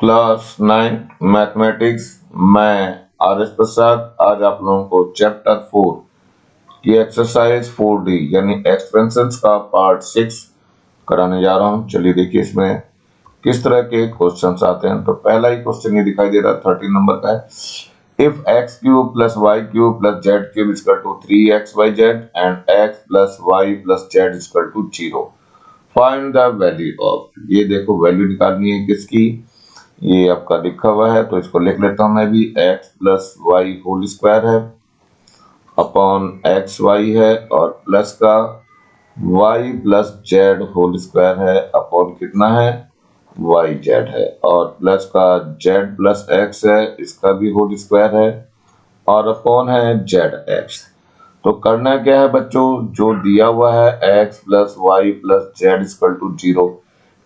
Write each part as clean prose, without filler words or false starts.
Class 9 mathematics, मैं R S प्रसाद आज आप लोगों को चैप्टर 4 की एक्सरसाइज 4D यानी एक्सपेंशंस का पार्ट 6 कराने जा रहा हूं। चलिए देखिए इसमें किस तरह के क्वेश्चंस आते हैं। तो पहला ही क्वेश्चन ये दिखाई दे रहा है 13 नंबर का है। If x cube plus y cube plus z cube equal to 3xyz and x plus y plus z equal to 0, find the value of. ये देखो वैल्यू निकालनी है किसकी, ये आपका लिखा हुआ है तो इसको लिख लेता हूं मैं भी। x plus y whole square है अपॉन एक्स वाई है और प्लस का y plus z whole square है अपॉन कितना है वाई जेड है, और प्लस का z प्लस एक्स है इसका भी होल स्क्वायर है और अपॉन है जेड एक्स। तो करना क्या है बच्चों, जो दिया हुआ है x plus y plus z equal to 0,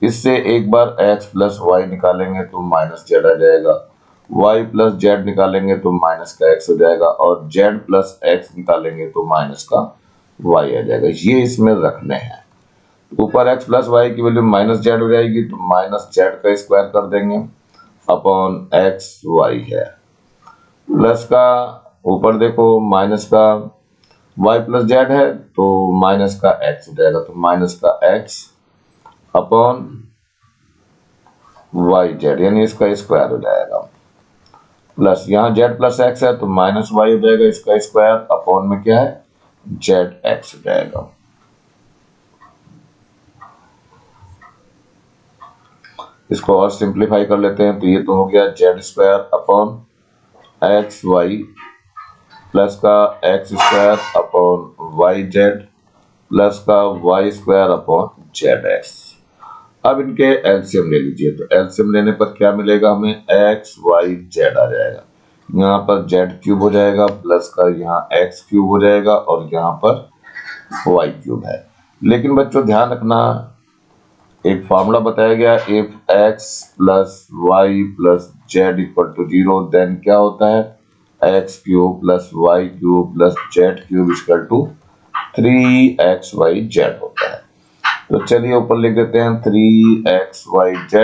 इससे एक बार x प्लस वाई निकालेंगे तो माइनस जेड आ जाएगा, y प्लस जेड निकालेंगे तो माइनस का x हो जाएगा और z प्लस x निकालेंगे तो माइनस का y आ जाएगा। ये इसमें रखने हैं। ऊपर x प्लस वाई की वैल्यू माइनस जेड हो जाएगी तो माइनस जेड का स्क्वायर कर देंगे अपॉन एक्स वाई है, प्लस का ऊपर देखो माइनस का y प्लस जेड है तो माइनस का x हो जाएगा, तो माइनस का x अपॉन वाई जेड यानी इसका स्क्वायर हो जाएगा, प्लस यहाँ जेड प्लस एक्स है तो माइनस वाई हो जाएगा इसका स्क्वायर अपॉन में क्या है जेड एक्स हो जाएगा। इसको और सिंप्लीफाई कर लेते हैं तो ये तो हो गया Z square upon x Y plus का X square upon Y Z plus का Y square upon Z X. अब इनके एलसीएम ले लीजिए, तो एलसीएम लेने पर क्या मिलेगा हमें, एक्स वाई जेड आ जाएगा, यहाँ पर जेड क्यूब हो जाएगा प्लस का यहाँ एक्स क्यूब हो जाएगा और यहाँ पर वाई क्यूब है। लेकिन बच्चों ध्यान रखना, एक फार्मूला बताया गया, if x plus y plus z equal to 0 then क्या होता है x cube plus y cube plus z cube equal to 3xyz होता है। तो चलिए ऊपर लिख देते हैं 3xyz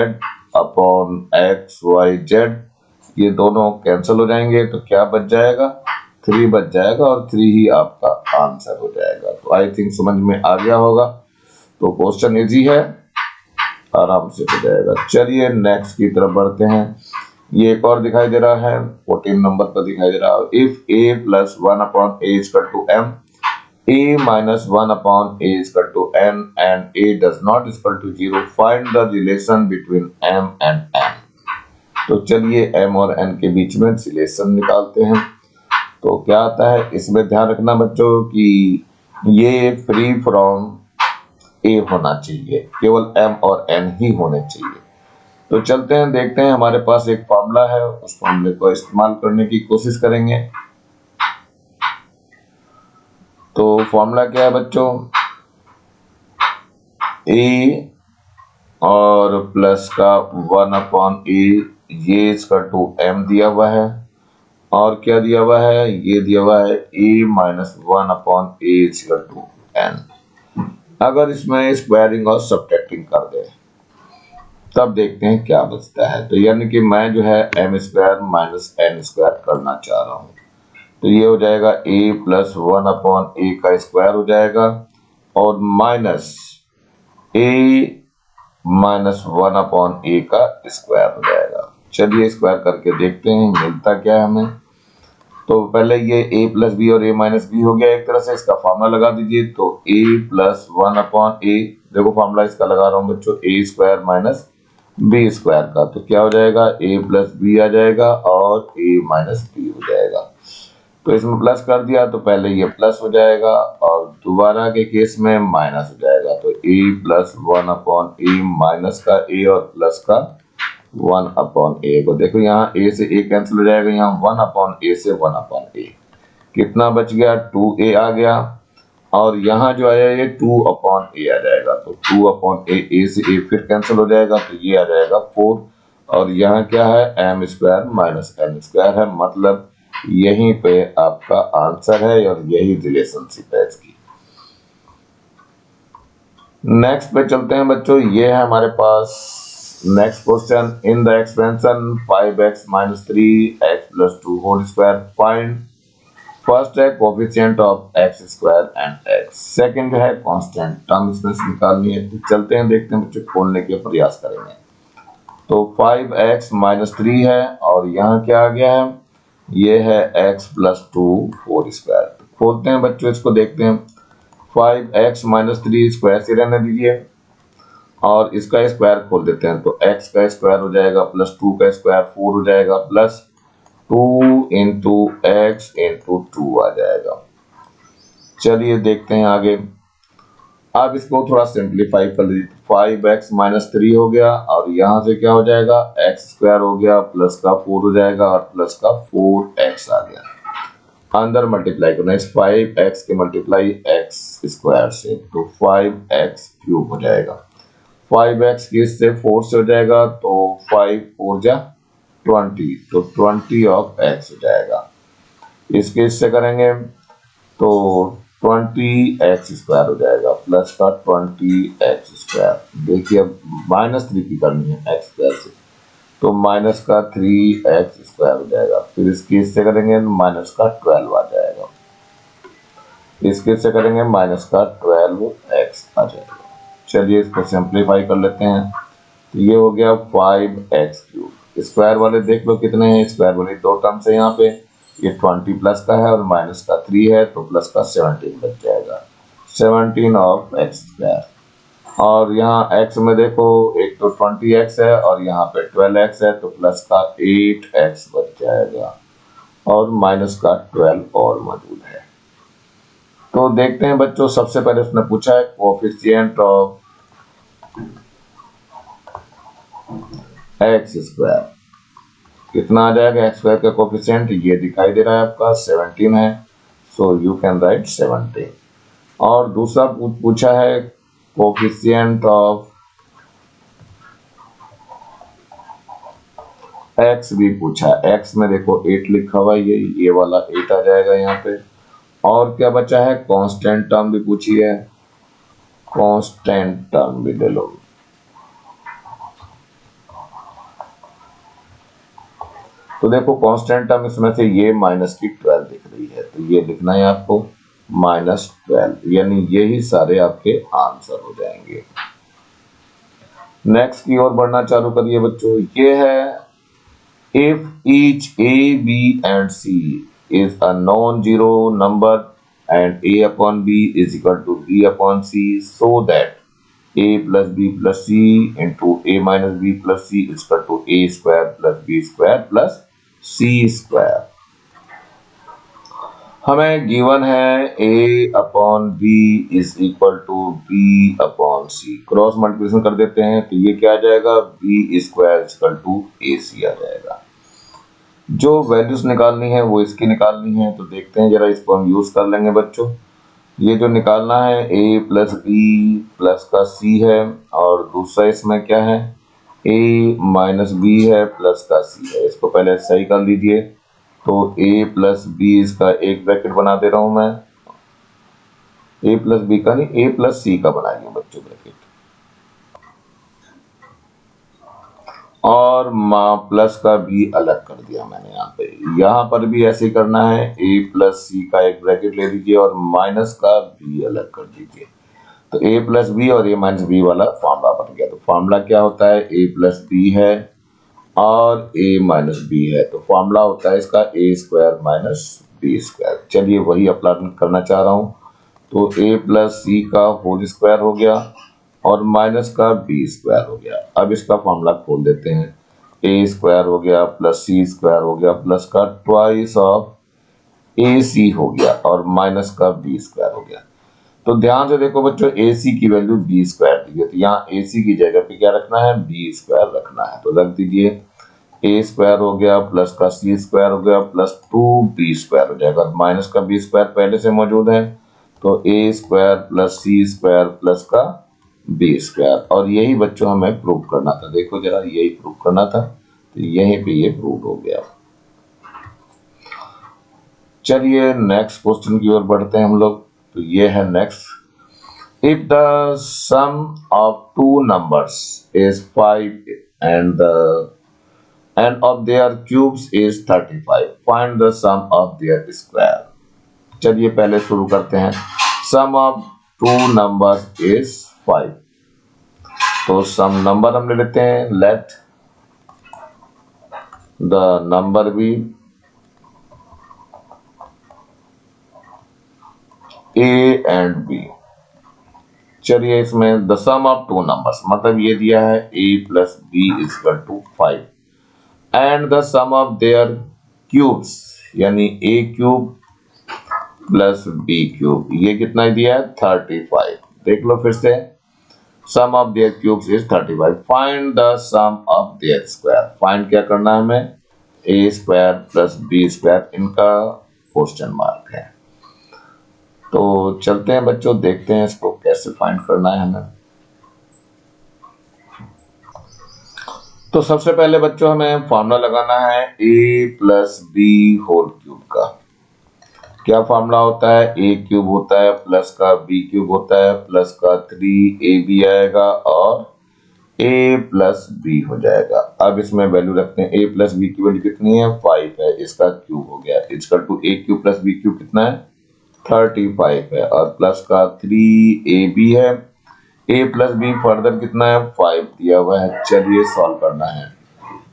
अपॉन xyz, ये दोनों कैंसिल हो जाएंगे तो क्या बच जाएगा 3 बच जाएगा और 3 ही आपका आंसर हो जाएगा। तो आई थिंक समझ में आ गया होगा। तो क्वेश्चन इजी है, आराम से हो जाएगा। चलिए नेक्स्ट की तरफ बढ़ते हैं। ये एक और दिखाई दे रहा है 14 नंबर पर दिखाई दे रहा है, if a plus 1 upon a equal to m, a minus 1 upon a is equal to n and a does not equal to 0, find the relation between m and n। तो चलिए m और n के बीच में relation निकालते हैं। तो क्या आता है इसमें, ध्यान रखना बच्चों कि ये फ्री फ्रॉम a होना चाहिए, केवल m और n ही होने चाहिए। तो चलते हैं देखते हैं, हमारे पास एक फॉर्मूला है, उस फॉर्मूले को इस्तेमाल करने की कोशिश करेंगे। तो फॉर्मूला क्या है बच्चों, a और प्लस का 1 अपॉन a, ये इसका 2m दिया हुआ है और क्या दिया हुआ है, ये दिया हुआ है a minus 1 upon a equal to n। अगर इसमें स्क्वायरिंग और सब्ट्रैक्टिंग कर दे तब देखते हैं क्या बचता है। तो यानी कि मैं जो है m square minus n square करना चाह रहा हूँ, तो ये हो जाएगा a प्लस 1 अपॉन a का स्क्वायर हो जाएगा और minus a minus 1 upon a का स्क्वायर हो जाएगा। चलिए स्क्वायर करके देखते हैं मिलता क्या है हमें। तो पहले ये a प्लस बी और a माइनस बी हो गया, एक तरह से इसका फॉर्मूला लगा दीजिए। तो a प्लस 1 अपॉन a, देखो फॉर्मूला इसका लगा रहा हूँ बच्चों, a square minus b square का, तो क्या हो जाएगा a प्लस बी आ जाएगा और a माइनस बी हो जाएगा। तो इसमें प्लस कर दिया तो पहले ये प्लस हो जाएगा और दोबारा के केस में माइनस हो जाएगा। तो a plus 1 upon a minus का a और प्लस का 1 अपॉन a को देखो, यहाँ a से a कैंसिल हो जाएगा, यहाँ 1 अपॉन a से 1 अपॉन a, कितना बच गया 2a आ गया और यहाँ जो आया ये 2 अपॉन a आ जाएगा। तो 2 अपॉन a से a फिर कैंसिल हो जाएगा तो ये आ जाएगा 4 और यहाँ क्या है m square minus n square है, मतलब यहीं पे आपका आंसर है और यही रिलेशनशिप है इसकी। नेक्स्ट पे चलते हैं बच्चों, ये है हमारे पास next question, in the expansion 5x minus 3x plus 2 whole square, find first है coefficient of X square and X, second है कांस्टेंट टर्म इसमें से निकालनी है। तो चलते हैं देखते हैं बच्चों, खोलने के प्रयास करेंगे। तो 5x minus 3 है और यहाँ क्या आ गया है, ये है x plus 2 होल स्क्वायर। तो खोलते हैं बच्चों, इसको देखते हैं। 5x minus 3 स्क्वायर से रहने दीजिए और इसका स्क्वायर खोल देते हैं। तो x का स्क्वायर हो जाएगा प्लस 2 का स्क्वायर 4 हो जाएगा प्लस 2 इंटू एक्स इंटू 2 आ जाएगा। चलिए देखते हैं आगे। अब इसको थोड़ा सिंप्लीफाई कर लीजिए। 5x minus 3 हो गया और यहाँ से क्या हो जाएगा, एक्स स्क्वायर हो गया प्लस का 4 हो जाएगा और प्लस का 4x आ गया। अंदर मल्टीप्लाई करना है 5x के मल्टीप्लाई एक्स स्क्वायर से, तो 5x क्यूब हो जाएगा। 5x की इससे 4 से हो जाएगा तो 5 4 जा 20, तो 20 ऑफ x हो जाएगा। इसके इससे करेंगे तो 20x स्क्वायर हो जाएगा प्लस का 20x स्क्वायर। देखिए अब -3 की करनी है x स्क्वायर से, तो माइनस का 3x स्क्वायर हो जाएगा। फिर इसकी इससे करेंगे माइनस का 12 आ जाएगा। इसके इससे करेंगे माइनस का 12x आ जाएगा। चलिए इसको सिंप्लीफाई कर लेते हैं। तो ये हो गया 5x क्यूब। स्क्वायर वाले देख लो कितने हैं, स्क्वायर वाले दो टर्म्स है यहाँ पे, ये 20 प्लस का है और माइनस का 3 है, तो प्लस का 17 बच जाएगा, 17 ऑफ एक्स स्क्वायर। और यहाँ x में देखो एक तो 20x है और यहाँ पे 12x है, तो प्लस का 8x बच जाएगा और माइनस का 12 और मौजूद है। तो देखते हैं बच्चों, सबसे पहले उसने पूछा है कोएफिशिएंट ऑफ एक्स स्क्वायर, कितना आ जाएगा एक्स स्क्वायर का कोएफिशिएंट, ये दिखाई दे रहा है आपका 17 है, सो यू कैन राइट 17। और दूसरा पूछा है कोएफिशिएंट ऑफ एक्स भी पूछा है। एक्स में देखो 8 लिखा हुआ है, ये वाला 8 आ जाएगा यहाँ पे। और क्या बचा है, कांस्टेंट टर्म भी पूछी है, कांस्टेंट टर्म भी ले लो। तो देखो कांस्टेंट टर्म इसमें से ये माइनस की 12 दिख रही है, तो ये लिखना है आपको -12, यानी यही सारे आपके आंसर हो जाएंगे। नेक्स्ट की ओर बढ़ना चालू करिए बच्चों। ये है if each a, b and c is a non-zero number and a upon b is equal to b upon c, so that a plus b plus c into a minus b plus c is equal to a square plus b square plus c square। हमें given है a अपॉन b is equal to b अपॉन c, cross multiplication कर देते हैं तो ये क्या आ जाएगा, b square equal to ac आ जाएगा। जो वैल्यूज निकालनी है वो इसकी निकालनी है, तो देखते हैं जरा, इसको हम यूज कर लेंगे बच्चों। ये जो निकालना है a प्लस बी प्लस का c है और दूसरा इसमें क्या है a माइनस बी है प्लस का c है। इसको पहले सही कर लीजिए। तो a प्लस बी इसका एक ब्रैकेट बना दे रहा हूं मैं, a प्लस बी का नहीं, a प्लस सी का बनाइए बच्चों ब्रैकेट, और प्लस का भी अलग कर दिया मैंने यहाँ पे। यहाँ पर भी ऐसे ही करना है, a प्लस सी का एक ब्रैकेट ले लीजिए और माइनस का भी अलग कर दीजिए। तो a प्लस बी और a माइनस बी वाला फॉर्मूला बन गया। तो फॉर्मूला क्या होता है, a प्लस बी है और a माइनस बी है, तो फॉर्मूला होता है इसका a square minus b square. चलिए वही अप्लाई करना चाह रहा हूँ। तो a प्लस सी का होल स्क्वायर हो गया और माइनस का बी स्क्वायर हो गया। अब इसका फॉर्मूला खोल देते हैं, a स्क्वायर हो गया प्लस सी स्क्वायर हो गया प्लस का ट्वाइस ऑफ ए सी हो गया और माइनस का बी स्क्वायर हो गया। तो ध्यान से देखो बच्चों, ए सी की वैल्यू बी स्क्वायर दी है, तो यहाँ ए सी की जगह पे क्या रखना है, बी स्क्वायर रखना है। तो रख दीजिए, ए स्क्वायर हो गया प्लस का सी स्क्वायर हो गया प्लस 2b स्क्वायर हो जाएगा, माइनस का बी स्क्वायर पहले से मौजूद है, तो ए स्क्वायर प्लस सी स्क्वायर प्लस का बी स्क्वायर। और यही बच्चों हमें प्रूव करना था, देखो जरा यही प्रूव करना था, तो यहीं पे ये प्रूव हो गया। चलिए नेक्स्ट क्वेश्चन की ओर बढ़ते हैं हम लोग। तो ये है next, If the sum of two numbers is 5 and the and of their cubes is 35, find the sum of their square. चलिए पहले शुरू करते हैं. Sum of two numbers is 5. तो सम नंबर हम ले लेते हैं. Let the number be A and B. चलिए इसमें the sum of two numbers मतलब ये दिया है a plus B equal to 5 and the sum of their cubes यानी a cube plus b cube ये कितना दिया है 35. देख लो फिर से. Sum of their cubes is 35. Find the sum of their square. Find क्या करना है हमें a square plus b square इनका क्वेश्चन मार्क है. तो चलते हैं बच्चों देखते हैं इसको कैसे फाइंड करना है हमें. तो सबसे पहले बच्चों हमें फॉर्मूला लगाना है a plus b whole cube का. क्या फॉर्मूला होता है a क्यूब होता है प्लस का b क्यूब होता है प्लस का 3ab आएगा और a प्लस बी हो जाएगा. अब इसमें वैल्यू रखते हैं a प्लस बी की वैल्यू कितनी है 5 है इसका क्यूब हो गया equal to a cube plus b cube कितना है 35 है और प्लस का 3ab है. a प्लस बी फर्दर कितना है 5 दिया हुआ है. चलिए सॉल्व करना है.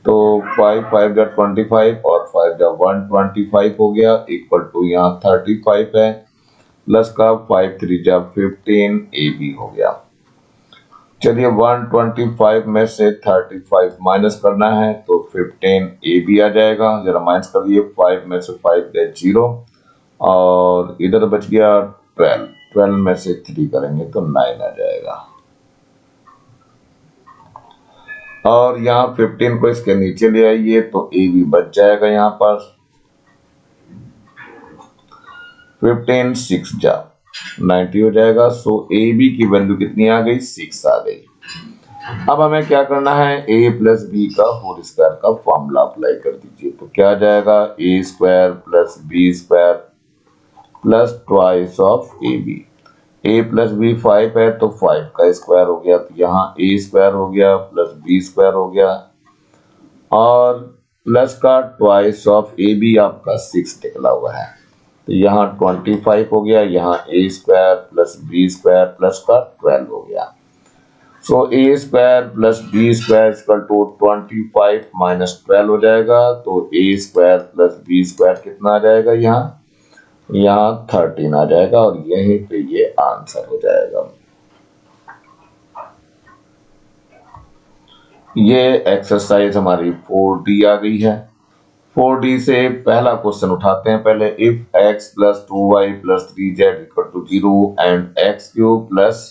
तो 5 5 जा 25 और 5 जा 125 हो गया इक्वल टू यहाँ 35 है प्लस का 5 3 जा 15 ab हो गया. चलिए 125 में से 35 माइनस करना है तो 15 ab आ जाएगा. जरा माइनस कर दिए 5 में से 5 गए 0 और इधर बच गया 12. 12 में से 3 करेंगे तो 9 आ जाएगा और यहाँ 15 को इसके नीचे ले आइए तो ए भी बच जाएगा. यहाँ पर 15 6 जा 90 हो जाएगा. सो ए बी की वैल्यू कितनी आ गई 6 आ गई. अब हमें क्या करना है a प्लस बी का होल स्क्वायर का फॉर्मूला अप्लाई कर दीजिए. तो क्या आ जाएगा a square plus b square plus twice of a b. A plus b 5 है तो 5 का स्क्वायर हो गया तो यहाँ a स्क्वायर हो गया प्लस बी स्क्वायर हो गया और प्लस का ट्वाइस ऑफ ए बी आपका 6 निकला हुआ है तो यहाँ 25 हो गया. यहाँ a square plus b square plus का 12 हो गया. So a square plus b square equal to 25 minus 12 हो जाएगा. तो a square plus b square कितना आ जाएगा यहाँ 13 आ जाएगा और यहीं पे ये आंसर हो जाएगा. ये एक्सरसाइज हमारी 4D आ गई है. 4D से पहला क्वेश्चन उठाते हैं पहले. If x plus 2y plus 3z equal to 0 and x cube plus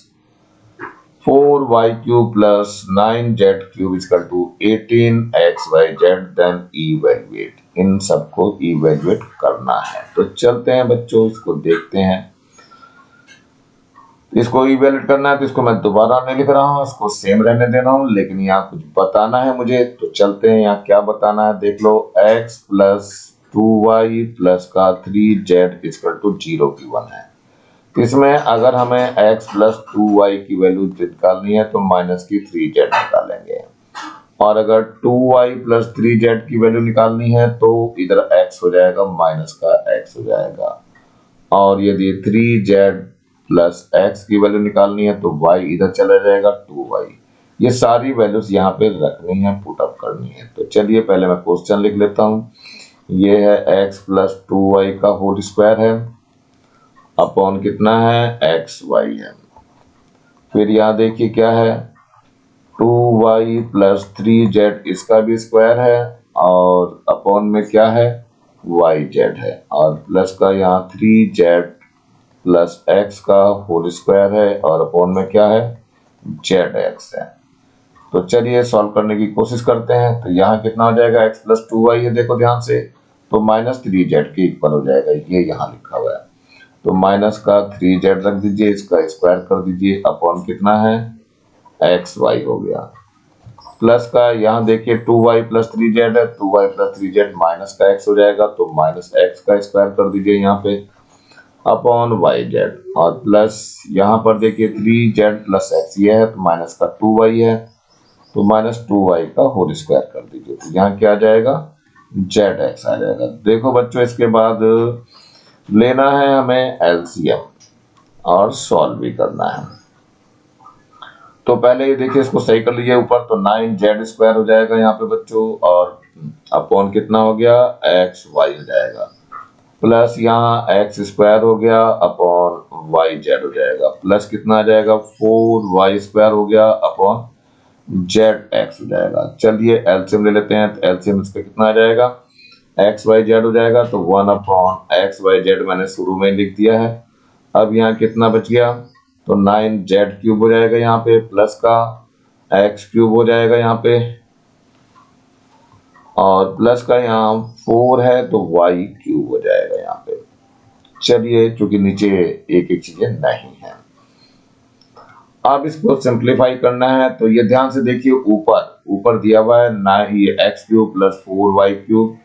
4y cube plus 9z cube equal to 18xyz then evaluate. इन सबको इवैल्यूएट करना है. तो चलते हैं बच्चों इसको देखते हैं. इसको इवैल्यूएट करना है तो इसको मैं दोबारा नहीं लिख रहा हूँ इसको सेम रहने दे रहा हूँ लेकिन यहाँ कुछ बताना है मुझे. तो चलते हैं यहाँ क्या बताना है देख लो. x प्लस 2y प्लस का 3z इक्वल टू 0 की 1 है. इसमें अगर हमें x प्लस 2y की वैल्यू निकालनी है तो माइनस की 3z निकालेंगे और अगर 2y प्लस 3z की वैल्यू निकालनी है तो इधर x हो जाएगा माइनस का x हो जाएगा और यदि 3z प्लस x की वैल्यू निकालनी है तो y इधर चला जाएगा 2y. ये सारी वैल्यूज यहाँ पे रखनी है पुट अप करनी है. तो चलिए पहले मैं क्वेश्चन लिख लेता हूँ. ये है x प्लस 2y का होल स्क्वायर है अपॉन कितना है xy है. फिर यहाँ देखिए क्या है 2y प्लस 3z इसका भी स्क्वायर है और अपॉन में क्या है yz है और प्लस का यहाँ 3z प्लस x का होल स्क्वायर है और अपॉन में क्या है zx है. तो चलिए सॉल्व करने की कोशिश करते हैं. तो यहाँ कितना हो जाएगा x प्लस 2y है देखो ध्यान से तो माइनस 3z के इक्वल हो जाएगा. ये यहाँ लिखा हुआ है तो माइनस का 3z रख दीजिए इसका स्क्वायर कर दीजिए अपॉन कितना है xy हो गया. प्लस का यहाँ देखिए 2y प्लस 3z है 2y प्लस 3z माइनस का x हो जाएगा तो माइनस x का स्क्वायर कर दीजिए यहाँ पे अपॉन वाई जेड, और प्लस यहाँ पर देखिए 3z प्लस एक्स ये है तो माइनस का 2y है, तो माइनस 2y का होल स्क्वायर कर दीजिए, तो यहाँ क्या आ जाएगा जेड एक्स आ जाएगा। देखो बच्चों इसके बाद लेना है हमें एलसीएम और सॉल्व भी करना है। तो पहले ये देखिए इसको सही कर लीजिए, ऊपर तो 9z स्क्वायर हो जाएगा यहाँ पे बच्चों, और अपॉन कितना हो गया एक्स वाई हो जाएगा, प्लस यहाँ एक्स स्क्वायर हो गया अपॉन वाई जेड हो जाएगा, प्लस कितना आ जाएगा 4y स्क्वायर हो गया अपॉन जेड एक्स हो जाएगा। चलिए एलसीएम ले लेते हैं, तो एलसीएम इसका कितना आ जाएगा एक्स वाई जेड हो जाएगा, तो 1 अपॉन एक्स वाई जेड मैंने शुरू में लिख दिया है। अब यहाँ कितना बच गया, तो 9z क्यूब हो जाएगा यहाँ पे, प्लस का x क्यूब हो जाएगा यहाँ पे, और प्लस का यहाँ 4 है तो y क्यूब हो जाएगा यहाँ पे। चलिए चूंकि नीचे एक एक चीजें नहीं है, अब इसको सिंप्लीफाई करना है, तो ये ध्यान से देखिए ऊपर दिया हुआ है ना, ये x cube plus 4y cube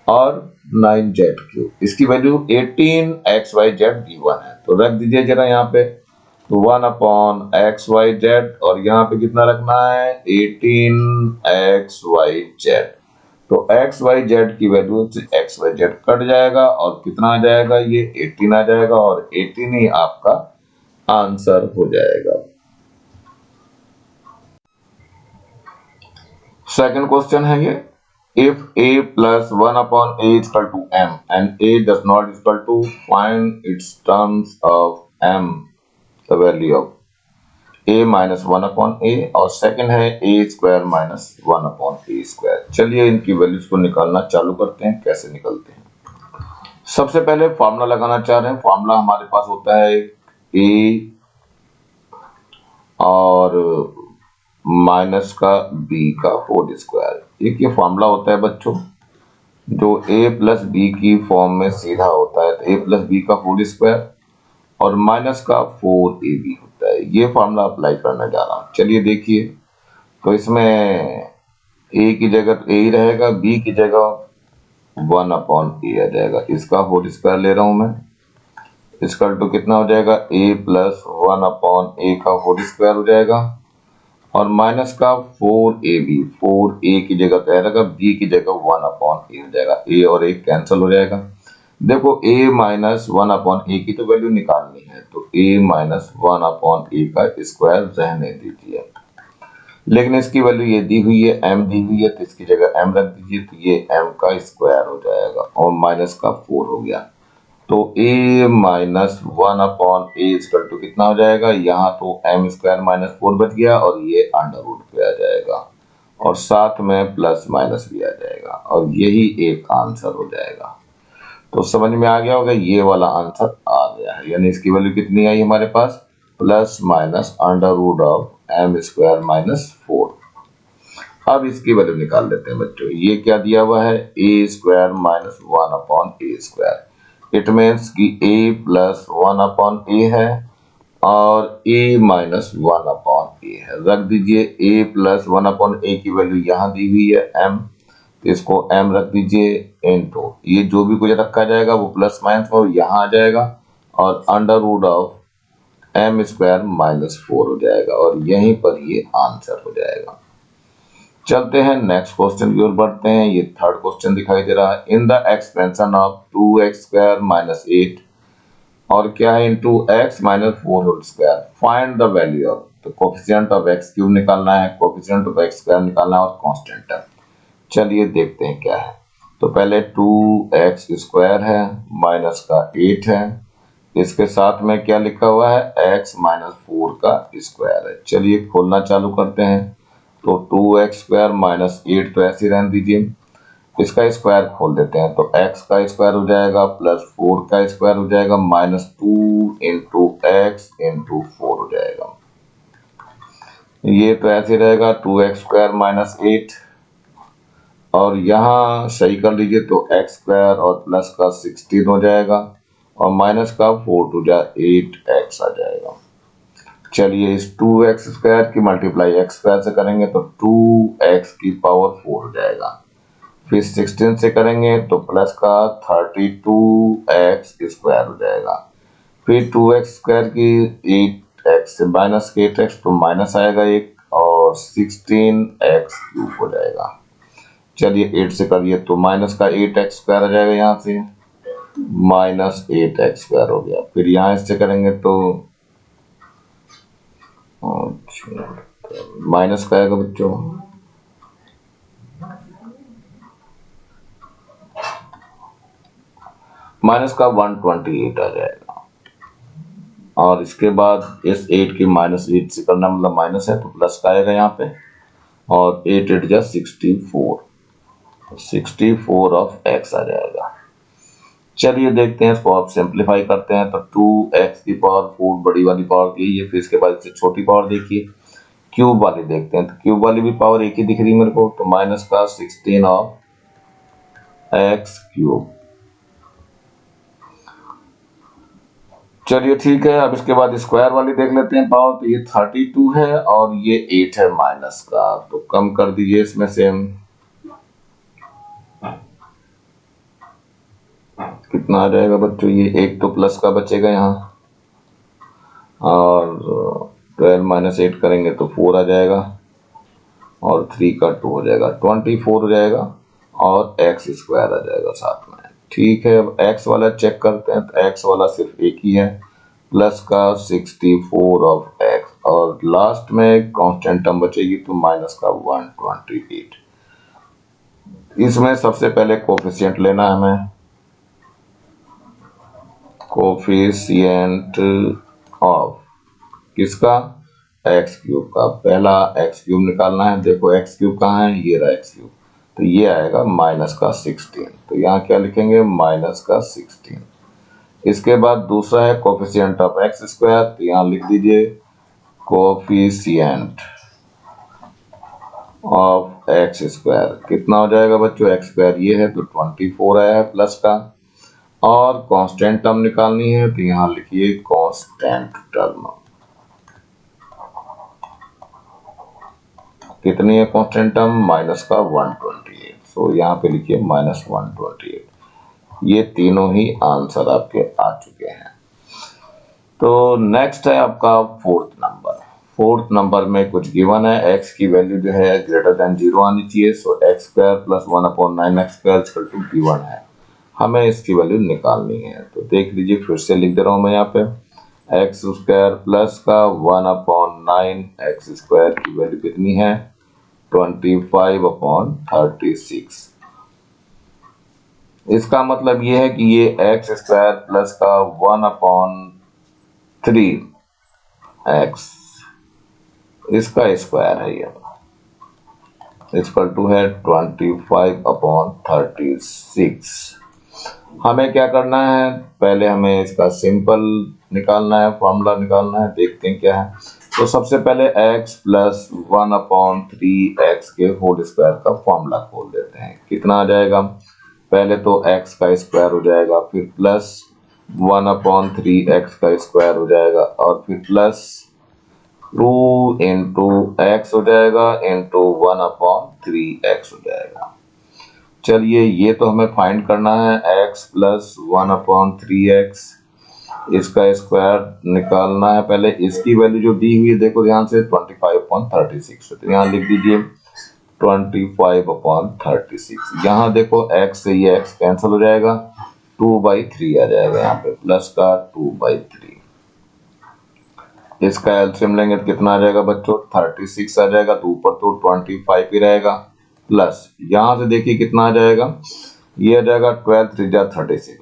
और 9z क्यूब, इसकी वैल्यू 18xyz गिवन है, तो रख दीजिए जरा यहाँ पे, तो 1 अपॉन xyz, और यहाँ पे कितना रखना है 18xyz, तो xyz की वैल्यू से xyz कट जाएगा और कितना आ जाएगा ये 18 आ जाएगा, और 18 ही आपका आंसर हो जाएगा। सेकंड क्वेश्चन है ये, if a plus 1 upon a is equal to m and a does not is equal to, find its terms of m, the value of a minus 1 upon a, और second है a square minus 1 upon a square. चलिए इनकी values को निकालना चालू करते हैं, कैसे निकलते हैं। सबसे पहले फॉर्मूला लगाना चाह रहे हैं, फॉर्मूला हमारे पास होता है a और माइनस का b का होल स्क्वायर, एक ये फॉर्मूला होता है बच्चों जो a प्लस बी की फॉर्म में सीधा होता है, तो a प्लस बी का होल स्क्वायर और माइनस का 4ab होता है, ये फॉर्मूला अप्लाई करने जा रहा हूं। चलिए देखिए, तो इसमें a की जगह तो a ही रहेगा, b की जगह 1 अपॉन a आ जाएगा, इसका होल स्क्वायर ले रहा हूं मैं, इसका तो कितना हो जाएगा a प्लस 1 अपॉन a का होल स्क्वायर हो जाएगा, और माइनस का 4ab, 4a की जगह क्या रहेगा b की जगह 1 अपॉन a हो जाएगा, a और a कैंसिल हो जाएगा। देखो a माइनस 1 अपॉन a की तो वैल्यू निकालनी है, तो a माइनस 1 अपॉन a का स्क्वायर रहने दीजिए, लेकिन इसकी वैल्यू ये दी हुई है m दी हुई है, तो इसकी जगह m रख दीजिए, तो ये m का स्क्वायर हो जाएगा और माइनस का 4 हो गया, तो a minus 1 upon a equal to कितना हो जाएगा, यहाँ तो m स्क्वायर माइनस 4 बच गया और ये अंडर रूट पे आ जाएगा और साथ में प्लस माइनस भी आ जाएगा, और यही एक आंसर हो जाएगा। तो समझ में आ गया होगा, ये वाला आंसर आ गया है, यानी इसकी वैल्यू कितनी आई हमारे पास plus minus under root of m square minus 4। अब इसकी वैल्यू निकाल लेते हैं बच्चों, ये क्या दिया हुआ है a square minus 1 upon a square, it means कि a प्लस 1 अपॉन a है और a माइनस 1 अपॉन a है, रख दीजिए a प्लस 1 अपॉन a की वैल्यू यहाँ दी हुई है m, तो इसको m रख दीजिए इनटू ये जो भी कुछ रखा जाएगा वो प्लस माइनस में यहाँ आ जाएगा, और under root of m square minus 4 हो जाएगा, और यहीं पर ये आंसर हो जाएगा। चलते हैं नेक्स्ट क्वेश्चन की ओर बढ़ते हैं, ये थर्ड क्वेश्चन दिखाई दे रहा है, in the expansion of 2x square minus 8 और क्या है into x minus 4 whole square, find the value of, तो कोफिशिएंट ऑफ x क्यूब निकालना है, कोफिशिएंट ऑफ x स्क्वायर निकालना है और कांस्टेंट टर्म। चलिए देखते हैं क्या है, तो पहले 2x स्क्वायर है माइनस का 8 है, इसके साथ में क्या लिखा हुआ है x माइनस 4 का स्क्वायर है। चलिए खोलना चालू करते हैं, तो 2x स्क्वायर माइनस 8 तो ऐसे रहने दीजिए, इसका स्क्वायर खोल देते हैं, तो x का स्क्वायर हो जाएगा प्लस 4 का स्क्वायर हो जाएगा माइनस 2 इंटू एक्स इंटू 4 हो जाएगा, ये तो ऐसे रहेगा 2x स्क्वायर माइनस 8, और यहाँ सही कर लीजिए तो x स्क्वायर और प्लस का 16 हो जाएगा और माइनस का 4 टू जा 8x आ जाएगा। चलिए इस 2x स्क्वायर की मल्टीप्लाई x स्क्वायर से करेंगे तो 2x की पावर 4 हो जाएगा, फिर 16 से करेंगे तो प्लस का 32x स्क्वायर हो जाएगा, फिर 2x² की 8x से माइनस के 8x तो माइनस आएगा एक, और 16x³ हो जाएगा। चलिए 8 से करिए तो माइनस का 8x² आ जाएगा, यहाँ से माइनस 8x² हो गया। फिर यहाँ इससे करेंगे तो माइनस का आएगा बच्चों, माइनस का 128 आ जाएगा। और इसके बाद इस 8 की माइनस 8 से करना मतलब माइनस है तो प्लस का आएगा यहाँ पे, और 8 8 जा 64 ऑफ x आ जाएगा। चलिए देखते हैं इसको, आप सिंप्लीफाई करते हैं तो 2x की पावर 4 बड़ी वाली पावर की है, फिर इसके बाद इससे छोटी पावर देखिए क्यूब वाली देखते हैं, तो क्यूब वाली भी पावर एक ही दिख रही है मेरे को, तो माइनस का 16 ऑफ x³। चलिए ठीक है, अब इसके बाद स्क्वायर वाली देख लेते हैं पावर, तो ये 32 है और ये 8 है माइनस का, तो कम कर दीजिए इसमें से, कितना आ जाएगा बच्चों, ये एक तो प्लस का बचेगा यहाँ, और 12 माइनस 8 करेंगे तो 4 आ जाएगा, और 3 का 2 हो जाएगा, 24 हो जाएगा, और x² आ जाएगा साथ में। ठीक है, अब x वाला चेक करते हैं, तो x वाला सिर्फ एक ही है, प्लस का 64 ऑफ x, और लास्ट में कांस्टेंट टर्म बचेगी तो माइनस का 128। इसमें सबसे पहले कोफिशिएंट लेना है हमें, कोफिशिएंट ऑफ किसका, x³ का। पहला x³ निकालना है, देखो x³ कहाँ है, ये रहा x³, तो ये आएगा माइनस का 16, तो यहाँ क्या लिखेंगे, माइनस का 16। इसके बाद दूसरा है कोफिशिएंट ऑफ x², तो यहाँ लिख दीजिए कोफिशिएंट ऑफ x², कितना हो जाएगा बच्चों, x² ये है तो 24 आया है प्लस का, और कांस्टेंट टर्म निकालनी है तो यहाँ लिखिए कांस्टेंट टर्म, कितनी है कांस्टेंट टर्म, माइनस का 128, सो यहाँ पे लिखिए माइनस 128। ये तीनों ही आंसर आपके आ चुके हैं। तो नेक्स्ट है आपका फोर्थ नंबर। फोर्थ नंबर में कुछ गिवन है, x की वैल्यू जो है ग्रेटर देन 0 आनी चाहिए, सो x² प्लस 1/9x² गिवन है, हमें इसकी वैल्यू निकालनी है। तो देख लीजिए, फिर से लिख दे रहा हूं मैं यहाँ पे, x² प्लस का 1/9x² की वैल्यू कितनी है, 25/36। इसका मतलब ये है कि ये x² प्लस का 1/3x इसका स्क्वायर है, ये इक्वल टू है 25/36। हमें क्या करना है, पहले हमें इसका सिंपल निकालना है, फॉर्मूला निकालना है, देखते हैं क्या है। तो सबसे पहले x प्लस 1/3x के होल स्क्वायर का फॉर्मूला खोल देते हैं, कितना आ जाएगा, पहले तो x का स्क्वायर हो जाएगा, फिर प्लस 1/3x का स्क्वायर हो जाएगा, और फिर प्लस 2 इंटू x हो जाएगा इंटू 1/3x हो जाएगा। चलिए ये तो हमें फाइंड करना है, x प्लस 1/3x, इसका स्क्वायर निकालना है। पहले इसकी वैल्यू जो दी हुई है देखो ध्यान से, 25/36, तो यहाँ लिख दीजिए 25/36। यहाँ देखो x से ये x कैंसिल हो जाएगा, 2/3 आ जाएगा यहाँ पे, प्लस का 2/3। इसका एलसीएम लेंगे तो कितना आ जाएगा बच्चों, 36 आ जाएगा, तो ऊपर तो 25 ही रहेगा, प्लस यहां से देखिए कितना आ जाएगा, ये आ जाएगा 12 3 जा 36,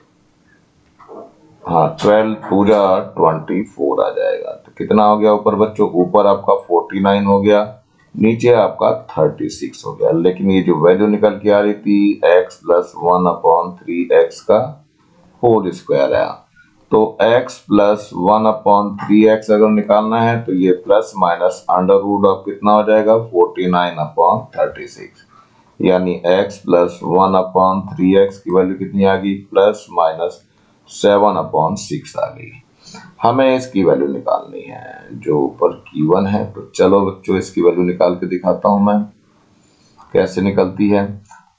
हाँ 12 2 जा 24 आ जाएगा। तो कितना हो गया ऊपर बच्चों, ऊपर आपका 49 हो गया, नीचे आपका 36 हो गया। लेकिन ये जो वैल्यू निकल के आ रही थी x प्लस 1/3x का होल स्क्वायर है, तो x प्लस 1/3x अगर निकालना है तो ये plus minus under root of कितना हो जाएगा, 49/36, यानी x प्लस 1/3x की वैल्यू कितनी आ गई, प्लस माइनस 7/6 आ गई। हमें इसकी वैल्यू निकालनी है जो ऊपर गिवन है, तो चलो बच्चों इसकी वैल्यू निकाल के दिखाता हूं मैं कैसे निकलती है।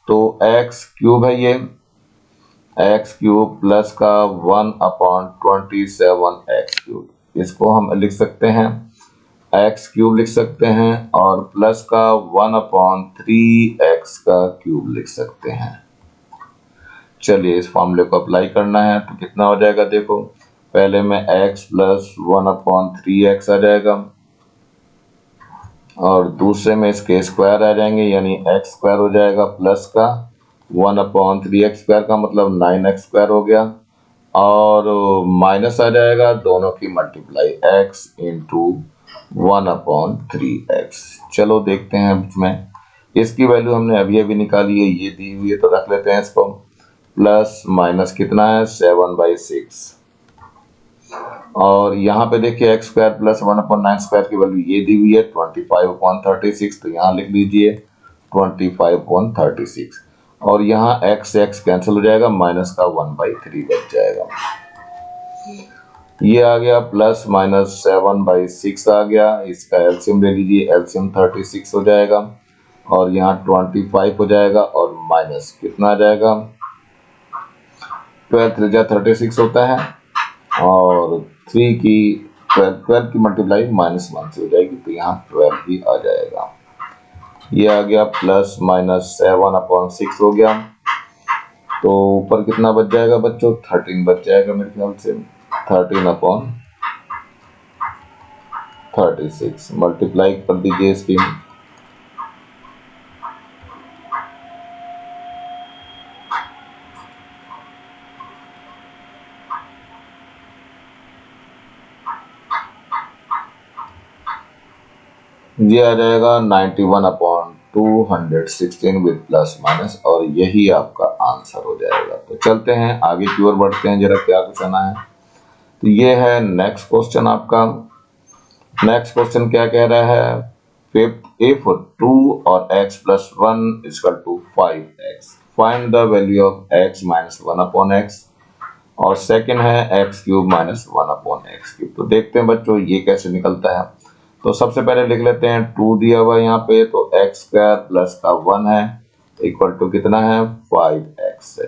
तो x³ है ये, एक्स क्यूब प्लस का 1/27 x क्यूब, इसको हम लिख सकते हैं एक्स क्यूब लिख सकते हैं, और प्लस का 1/3 x का क्यूब लिख सकते हैं। चलिए इस फॉर्मूले को अप्लाई करना है तो कितना हो जाएगा, देखो पहले में x प्लस 1/3 x आ जाएगा, और दूसरे में इसके स्क्वायर आ जाएंगे, यानी x स्क्वायर हो जाएगा प्लस का 1/3 x स्क्वायर का मतलब 9x स्क्वायर हो गया, और माइनस आ जाएगा दोनों की मल्टीप्लाई x इंटू 1/3x। चलो देखते हैं इसमें, इसकी वैल्यू हमने अभी अभी निकाली है, ये दी हुई है तो रख लेते हैं इसको। प्लस माइनस कितना है 7/6, और यहाँ पे देखिए एक्स स्क्वायर प्लस 1/9 स्क्वायर की वैल्यू ये दी हुई है 25/36, तो यहाँ लिख लीजिए 25/36, और यहाँ एक्स से एक्स कैंसिल हो जाएगा, माइनस का 1/3 बच जाएगा। ये आ गया प्लस माइनस 7/6 आ गया, इसका एलसीएम ले लीजिए, एलसीएम 36 हो जाएगा, और यहाँ 25 हो जाएगा, और माइनस कितना आ जाएगा 12 3 36 होता है, और 3 की 12 की मल्टीप्लाई -1 से हो जाएगी, तो यहाँ 12 ही आ जाएगा। ये आ गया प्लस माइनस 7/6 हो गया, तो ऊपर कितना बच जाएगा बच्चों 13 बच जाएगा मेरे ख्याल से, 13/36 मल्टीप्लाई कर दीजिए इसकी, ये आ जाएगा 91/216 विद प्लस माइनस, और यही आपका आंसर हो जाएगा। तो चलते हैं आगे की ओर बढ़ते हैं, जरा क्या कुछ आना है। तो ये है नेक्स्ट क्वेश्चन आपका। नेक्स्ट क्वेश्चन क्या कह रहा है, फिफ्थ इफ 2 और x plus 1 equal to 5x, find the value of x minus 1/x, और सेकंड है x cube minus 1/x cube. तो देखते हैं बच्चों ये कैसे निकलता है। तो सबसे पहले लिख लेते हैं 2 दिया हुआ है यहाँ पे, तो x स्क्वायर प्लस का 1 है इक्वल टू कितना है 5x है।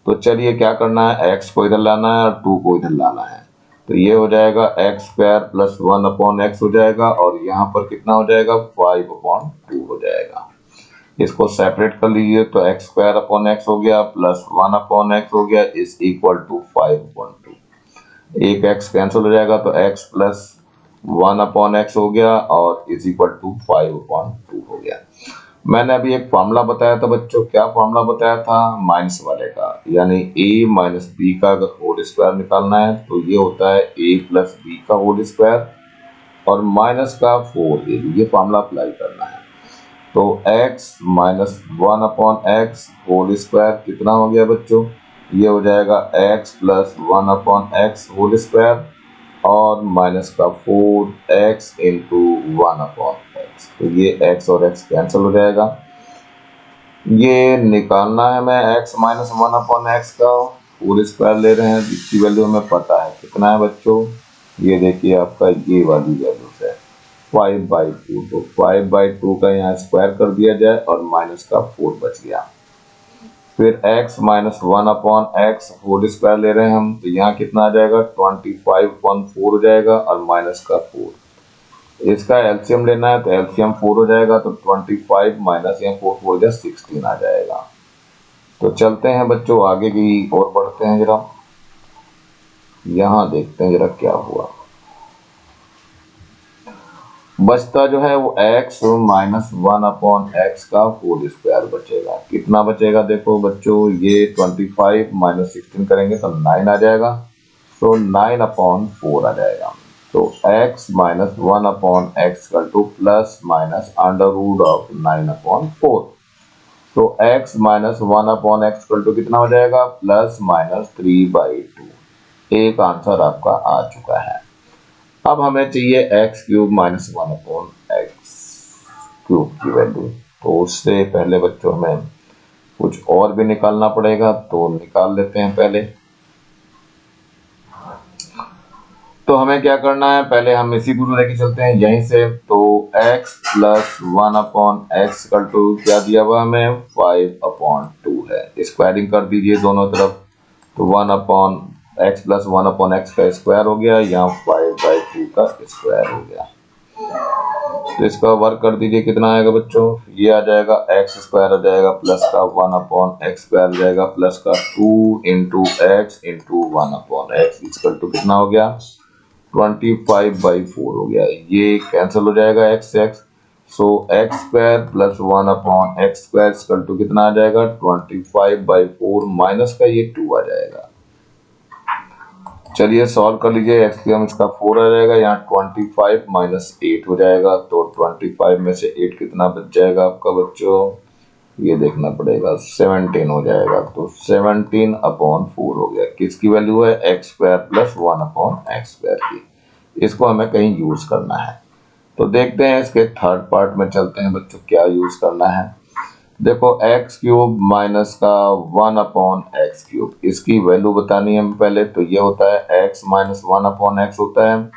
तो चलिए क्या करना है, x को इधर लाना है और 2 को इधर लाना है, तो ये हो जाएगा x स्क्वायर प्लस 1/x हो जाएगा, और यहाँ पर कितना हो जाएगा 5/2 हो जाएगा। इसको सेपरेट कर लीजिए, तो x स्क्वायर अपॉन x हो गया प्लस 1/x हो गया इज इक्वल टू 5/2, एक x कैंसिल हो जाएगा, तो x प्लस 1/x हो गया और इज इक्वल टू 5/2 हो गया। मैंने अभी एक फॉर्मूला बताया था बच्चों, क्या फॉर्मूला बताया था, माइनस वाले का, यानी a माइनस बी का अगर होल स्क्वायर निकालना है तो ये होता है a प्लस बी का होल स्क्वायर और माइनस का 4a, ये फॉर्मूला अप्लाई करना है। तो x minus 1/x whole square कितना हो गया बच्चों, ये हो जाएगा x plus 1/x whole square और माइनस का 4x इंटू 1/x, तो ये x और x कैंसिल हो जाएगा। ये निकालना है मैं x माइनस 1/x का होल स्क्वायर ले रहे हैं, जिसकी वैल्यू हमें पता है कितना है बच्चों, ये देखिए आपका ये वाली वैल्यू है 5/2, तो 5/2 का यहाँ स्क्वायर कर दिया जाए और माइनस का 4 बच गया। फिर x minus 1/x whole square ले रहे हैं हम, तो यहाँ कितना आ जाएगा 25/4 हो जाएगा और माइनस का 4, इसका एलसीएम लेना है तो एलसीएम 4 हो जाएगा, तो 25 माइनस या 4 4 जा 16 आ जाएगा। तो चलते हैं बच्चों आगे की ओर बढ़ते हैं, जरा यहाँ देखते हैं जरा क्या हुआ। बचता जो है वो x माइनस 1/x का होल स्क्वायर बचेगा, कितना बचेगा देखो बच्चों, ये 25 माइनस 16 करेंगे तो 9 आ जाएगा, तो 9/4 आ जाएगा। तो x minus 1/x equal to plus minus under root of 9/4, तो x minus 1/x equal to कितना हो जाएगा प्लस माइनस 3/2, एक आंसर आपका आ चुका है। अब हमें चाहिए x cube minus 1/x cube की वैल्यू, तो उससे पहले बच्चों हमें कुछ और भी निकालना पड़ेगा, तो निकाल लेते हैं पहले। तो हमें क्या करना है, पहले हम इसी को लेके चलते हैं यहीं से, तो x plus 1/x equal to क्या दिया हुआ हमें 5/2 है। स्क्वायरिंग कर दीजिए दोनों तरफ, तो 1/x प्लस 1/x का स्क्वायर हो गया, यहाँ 5/2 का स्क्वायर हो गया। तो इसका वर्क कर दीजिए, कितना आएगा बच्चों, ये आ जाएगा x स्क्वायर आ जाएगा प्लस का 1/x स्क्वायर आ जाएगा प्लस का 2 into x into 1/x equal to कितना हो गया 25/4 हो गया। ये कैंसिल हो जाएगा x से x, so x square plus 1/x square equal to कितना आ जाएगा 25/4 माइनस का ये 2 आ जाएगा। चलिए सॉल्व कर लीजिए, x की हम इसका 4 आ जाएगा, यहाँ 25 माइनस 8 हो जाएगा, तो 25 में से 8 कितना बच जाएगा आपका बच्चों, ये देखना पड़ेगा, 17 हो जाएगा। तो 17/4 हो गया, किसकी वैल्यू है x square plus 1/x square की। इसको हमें कहीं यूज करना है, तो देखते हैं इसके थर्ड पार्ट में चलते हैं बच्चों, क्या यूज करना है। देखो x क्यूब माइनस का 1/x क्यूब, इसकी वैल्यू बतानी है हमें पहले, तो ये होता है x माइनस 1/x होता है,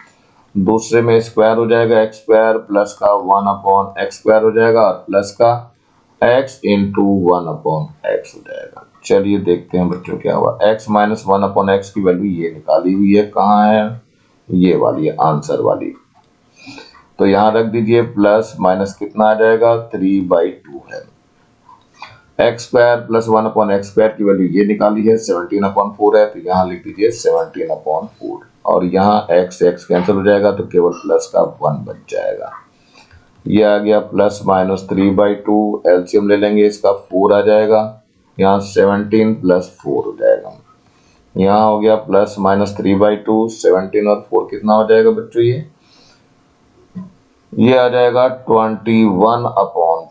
दूसरे में स्क्वायर हो जाएगा x स्क्वायर प्लस का 1/x स्क्वायर हो जाएगा और प्लस का x इंटू 1/x हो जाएगा। चलिए देखते हैं बच्चों क्या हुआ, x माइनस 1/x की वैल्यू ये निकाली हुई है, कहाँ है, ये वाली है आंसर वाली, तो यहाँ रख दीजिए, प्लस माइनस कितना आ जाएगा 3/2 है। x square plus 1/x square की वैल्यू ये निकाली है 17/4 है, तो यहाँ लिख दीजिए 17/4 और यहाँ x x कैंसिल हो जाएगा तो केवल प्लस का 1 बच जाएगा। ये आ गया प्लस माइनस 3/2, एलसीएम ले लेंगे, इसका 4 आ जाएगा, यहाँ 17 प्लस 4 हो जाएगा, यहाँ हो गया प्लस माइनस 3/2, 17 और 4 कितना हो जाएगा बच्चों, ये आ जाएगा 21/4।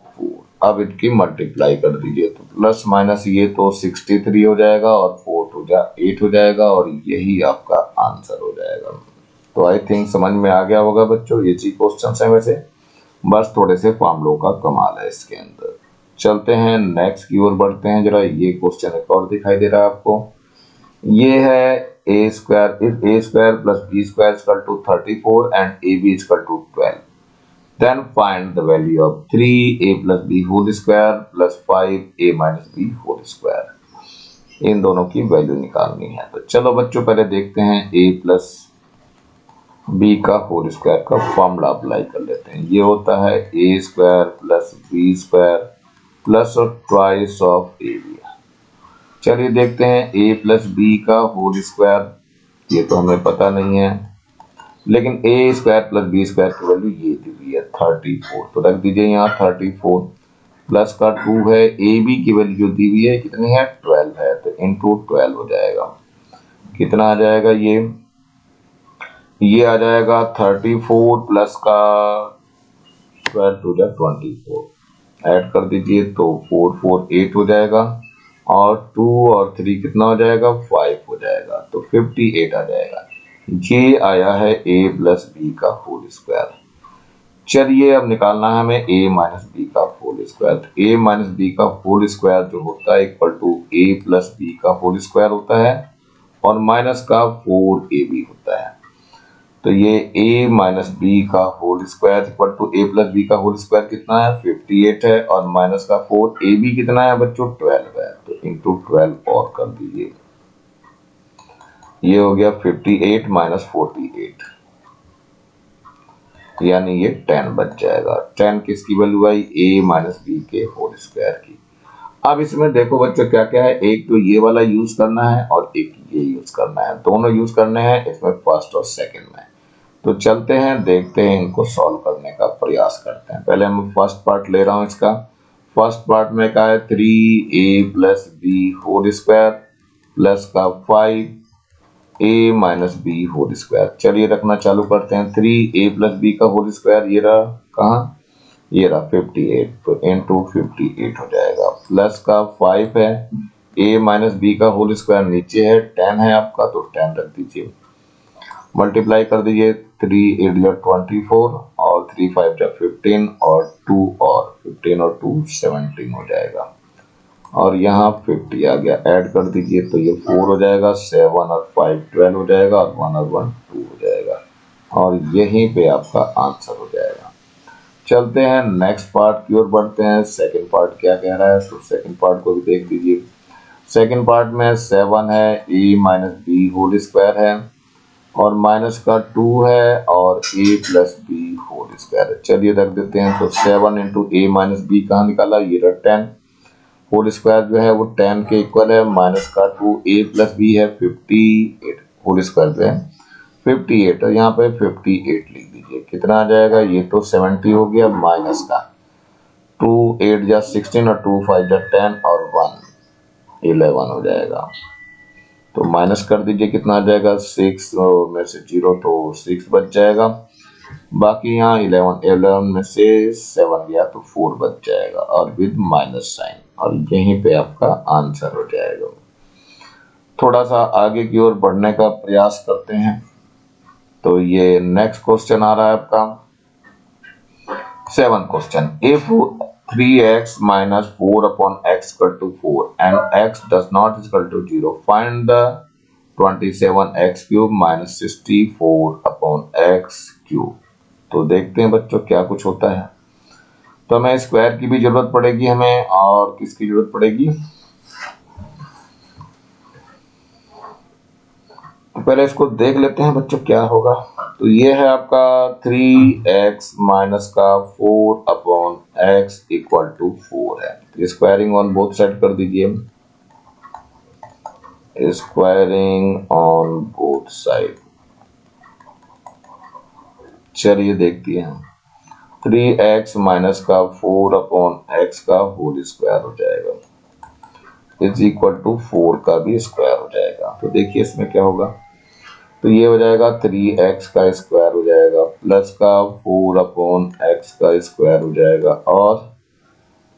अब इनकी मल्टीप्लाई कर दीजिए, तो प्लस माइनस ये तो 63 हो जाएगा और 4 टू 8 हो जाएगा और यही आपका आंसर हो जाएगा। तो आई थिंक समझ में आ गया होगा बच्चों, ये जी क्वेश्चन है वैसे, बस थोड़े से फॉर्मूलों का कमाल है इसके अंदर। चलते हैं नेक्स्ट की ओर बढ़ते हैं, जरा ये क्वेश्चन एक और दिखाई दे रहा है आपको, ये है a square if a square plus b square equal to 34 and ab equal to 12, then find the value of 3a plus b whole square plus 5a minus b whole square। इन दोनों की वैल्यू निकालनी है, तो चलो बच्चों पहले देखते हैं a प्लस b का होल स्क्वायर का फॉर्मूला अप्लाई कर लेते हैं। ये होता है a square plus b square plus और ट्वाइस ऑफ a b। चलिए देखते हैं a प्लस b का होल स्क्वायर, ये तो हमें पता नहीं है, लेकिन a square plus b square की वैल्यू ये दी हुई है 34, तो रख दीजिए यहाँ 34 प्लस का 2 है, ए बी की वैल्यू दी हुई है कितनी है 12 है, तो इंटू 12 हो जाएगा, कितना आ जाएगा ये आ जाएगा 34 प्लस का 12 टू 24, ऐड कर दीजिए तो 4 4 8 हो जाएगा और 2 और 3 कितना हो जाएगा 5 हो जाएगा, तो 58 आ जाएगा। ये आया है a प्लस बी का होल स्क्वायर। चलिए अब निकालना है हमें a माइनस बी का होल स्क्वायर, तो a माइनस बी का होल स्क्वायर जो होता है equal to a plus b का होल स्क्वायर होता है और माइनस का 4ab होता है, तो ये a माइनस बी का whole square equal to a plus b का होल स्क्वायर कितना है 58 है और माइनस का 4ab कितना है बच्चों 12 है, तो इंटू 12 और कर दीजिए, ये हो गया 58 माइनस 48, यानी ये 10 बच जाएगा। 10 किसकी वैल्यू आई a माइनस बी के होल स्क्वायर की। अब इसमें देखो बच्चों क्या क्या है, एक तो ये वाला यूज करना है और एक ये यूज करना है, दोनों यूज करने हैं इसमें फर्स्ट और सेकंड में। तो चलते हैं देखते हैं, इनको सॉल्व करने का प्रयास करते हैं। पहले मैं फर्स्ट पार्ट ले रहा हूं इसका, फर्स्ट पार्ट में क्या है 3a plus b whole square plus का 5a minus b whole square. चलिए रखना चालू करते हैं, 3a प्लस बी का होल स्क्वायर ये रहा, कहाँ ये रहा 58, तो इंटू 58 हो जाएगा, प्लस का 5 है, a माइनस बी का होल स्क्वायर नीचे है 10 है आपका, तो 10 रख दीजिए, मल्टीप्लाई कर दीजिए, 3 8 जा 24 और 3 5 जा 15 और 2 और 15 और 2 17 हो जाएगा और यहाँ 50 आ गया, ऐड कर दीजिए तो ये 4 हो जाएगा, 7 और 5 12 हो जाएगा और 1 और 1 2 हो जाएगा और यहीं पे आपका आंसर हो जाएगा। चलते हैं नेक्स्ट पार्ट की ओर बढ़ते हैं। सेकंड पार्ट क्या कह रहा है, तो सेकंड पार्ट को भी देख लीजिए। सेकंड पार्ट में 7 है, a minus b whole square है और माइनस का 2 है और a plus b whole square है। चलिए रख देते हैं। तो 7 इंटू ए माइनस बी कहाँ निकाला, ये रहा 10 होल स्क्वायर जो है वो 10 के इक्वल है, माइनस का 2 a प्लस बी है 58 होल स्क्वायर जो है 58 और यहाँ पे 58 लिख दीजिए। कितना आ जाएगा, ये तो 70 हो गया, माइनस का 2 8 जा 16 और 2 5 जा 10 और 1 11 हो जाएगा। तो माइनस कर दीजिए, कितना आ जाएगा 6 में से 0 तो 6 बच जाएगा। बाकी यहाँ 11 में से 7 गया तो 4 बच जाएगा और विद माइनस साइन, और यहीं पे आपका आंसर हो जाएगा। थोड़ा सा आगे की ओर बढ़ने का प्रयास करते हैं। तो ये नेक्स्ट क्वेश्चन आ रहा है आपका 7 question. If 3x minus 4 upon x equal to 4 and x does not equal to 0, find the 27x cube minus 64 upon x cube। तो देखते हैं बच्चों क्या कुछ होता है। तो हमें स्क्वायर की भी जरूरत पड़ेगी हमें, और किसकी जरूरत पड़ेगी, तो पहले इसको देख लेते हैं बच्चों क्या होगा। तो ये है आपका 3x माइनस का 4 अपॉन x इक्वल टू 4 है। स्क्वायरिंग ऑन बोथ साइड कर दीजिए, स्क्वायरिंग ऑन बोथ साइड। चलिए देखते हैं। 3x माइनस का 4 अपॉन x का होल स्क्वायर हो जाएगा इज इक्वल टू 4 का भी स्क्वायर हो जाएगा। तो देखिए इसमें क्या होगा, तो ये हो जाएगा 3x का स्क्वायर हो जाएगा प्लस का 4 अपॉन x का स्क्वायर हो जाएगा और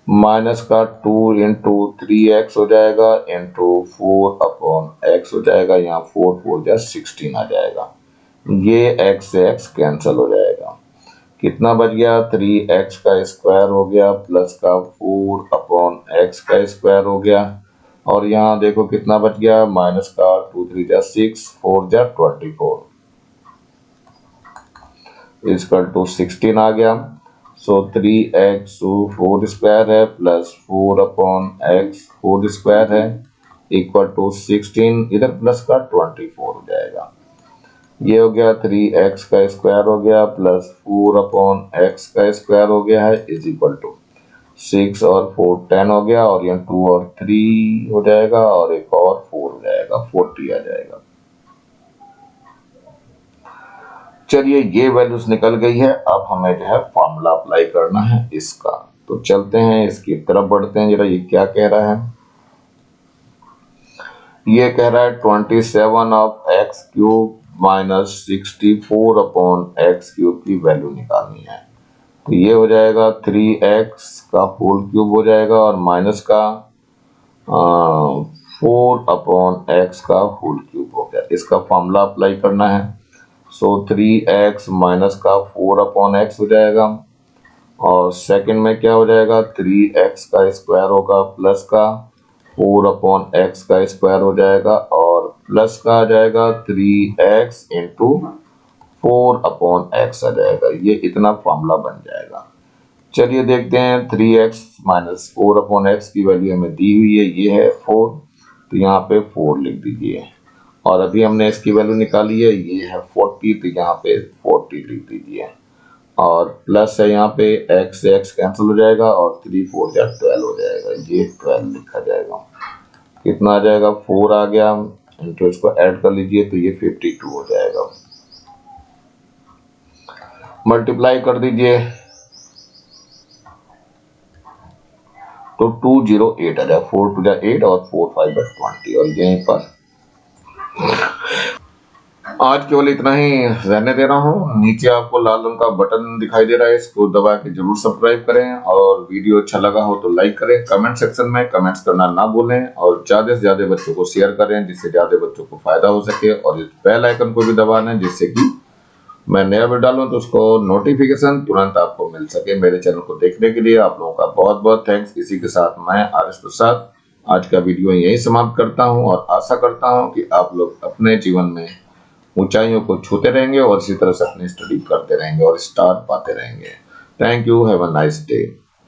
माइनस का 2 इंटू 3x हो जाएगा इंटू 4 अपॉन x हो जाएगा। यहाँ 4 4 जा 16 आ जाएगा। ये x से x कैंसिल हो जाएगा। कितना बच गया, 3x का स्क्वायर हो गया प्लस का 4 अपॉन x का स्क्वायर हो गया और यहाँ देखो कितना बच गया, माइनस का 2 3 जा 6 4 जा 24 इक्वल टू 16 आ गया। सो 3x 4 स्क्वायर है plus 4 upon x whole square है इक्वल टू 16, इधर प्लस का 24 हो जाएगा। ये हो गया 3x का स्क्वायर हो गया प्लस 4 अपॉन x का स्क्वायर हो गया है इज इक्वल टू 6 और 4 10 हो गया और यहाँ 2 और 3 हो जाएगा और एक और 4 हो जाएगा 40 आ जाएगा। चलिए ये वैल्यूज निकल गई है। अब हमें जो है फॉर्मूला अप्लाई करना है इसका। तो चलते हैं इसकी तरफ बढ़ते हैं जरा। ये क्या कह रहा है, ये कह रहा है 27 of x cube minus 64 upon x cube की वैल्यू निकालनी है। तो ये हो जाएगा 3x का होल क्यूब हो जाएगा और माइनस का 4 अपॉन एक्स का होल क्यूब हो गया। इसका फॉर्मूला अप्लाई करना है। सो 3x माइनस का 4 अपॉन एक्स हो जाएगा और सेकंड में क्या हो जाएगा, 3x का स्क्वायर होगा प्लस का 4 अपॉन एक्स का स्क्वायर हो जाएगा और प्लस का आ जाएगा 3x इंटू 4 अपॉन एक्स आ जाएगा। ये इतना फॉर्मूला बन जाएगा। चलिए देखते हैं 3x माइनस 4 अपॉन एक्स की वैल्यू हमें दी हुई है, ये है 4, तो यहाँ पे 4 लिख दीजिए और अभी हमने इसकी वैल्यू निकाली है, ये है 40, तो यहाँ पे 40 लिख दीजिए और प्लस है यहाँ पे x से x कैंसिल हो जाएगा और 3 4 जा 12 हो जाएगा, ये 12 लिखा जाएगा। कितना आ जाएगा, 4 आ गया इंटू इसको ऐड कर लीजिए तो ये 52 हो जाएगा। मल्टीप्लाई कर दीजिए तो 208 आ जाएगा, 4 2 जा 8 और 4 5 जा 20 और यहीं पर आज केवल इतना ही रहने दे रहा हूँ। नीचे आपको लाल रंग का बटन दिखाई दे रहा है, इसको दबा के जरूर सब्सक्राइब करें और वीडियो अच्छा लगा हो तो लाइक करें। कमेंट सेक्शन में कमेंट्स करना ना भूलें और ज्यादा से ज्यादा बच्चों को शेयर करें जिससे ज्यादा बच्चों को फायदा हो सके और इस बेल आइकन को भी दबा लें जिससे कि मैं नया वीडियो डालूं तो उसको नोटिफिकेशन तुरंत आपको मिल सके। मेरे चैनल को देखने के लिए आप लोगों का बहुत बहुत थैंक्स। इसी के साथ मैं आर.एस. प्रसाद आज का वीडियो यही समाप्त करता हूं और आशा करता हूं कि आप लोग अपने जीवन में ऊंचाइयों को छूते रहेंगे और इसी तरह से अपनी स्टडी करते रहेंगे और स्टार पाते रहेंगे। Thank you, have a nice day.